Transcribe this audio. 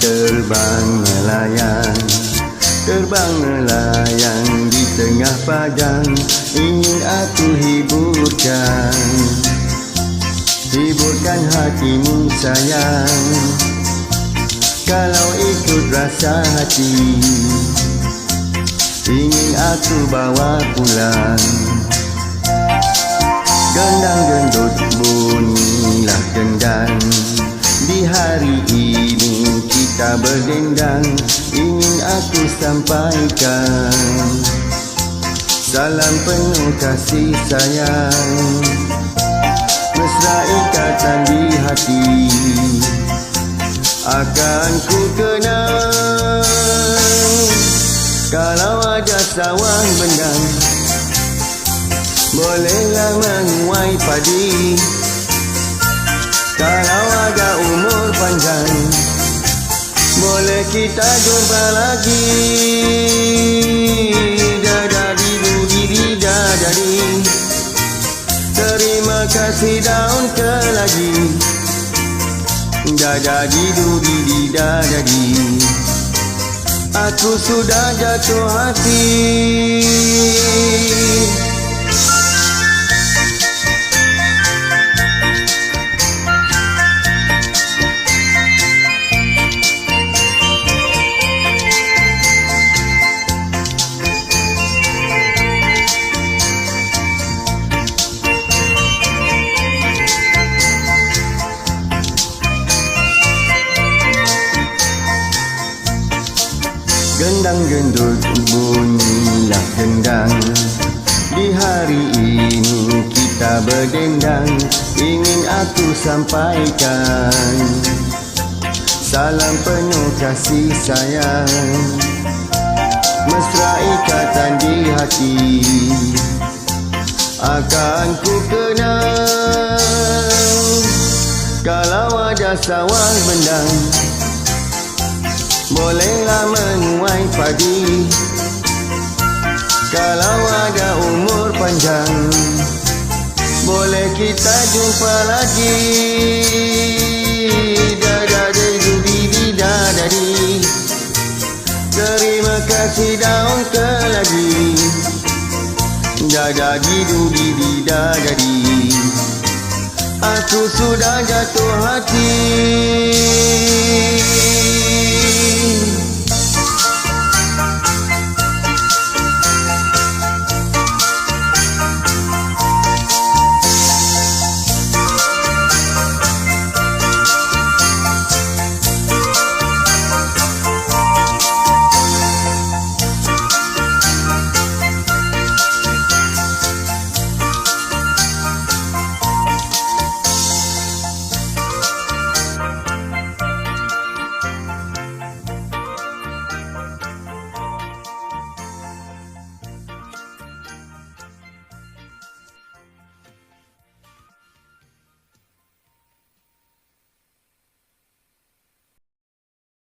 terbang melayang, terbang melayang di tengah padang. Ingin aku hiburkan, hiburkan hatimu sayang. Kalau ikut rasa hati, ingin aku bawa pulang. Gendang gendut bunyilah gendang, di hari ini kita berdendang. Ingin aku sampaikan salam penuh kasih sayang, mesra ikatan di hati. Akan ku kenang kalau ada sawah bendang, bolehlah menuai padi. Kalau ada umur panjang, boleh kita jumpa lagi. Dadadi, terima kasih daun keladi. Dadadi dadadi, aku sudah jatuh hati. Gendang gendut bunyilah gendang, di hari ini kita berdendang. Ingin aku sampaikan salam penuh kasih sayang, mesra ikatan di hati. Akan ku kenang kalau ada sawah bendang, bolehlah menuai padi. Kalau ada umur panjang, boleh kita jumpa lagi. Dadadi, terima kasih daun keladi. Dadadi dadadi, aku sudah jatuh hati.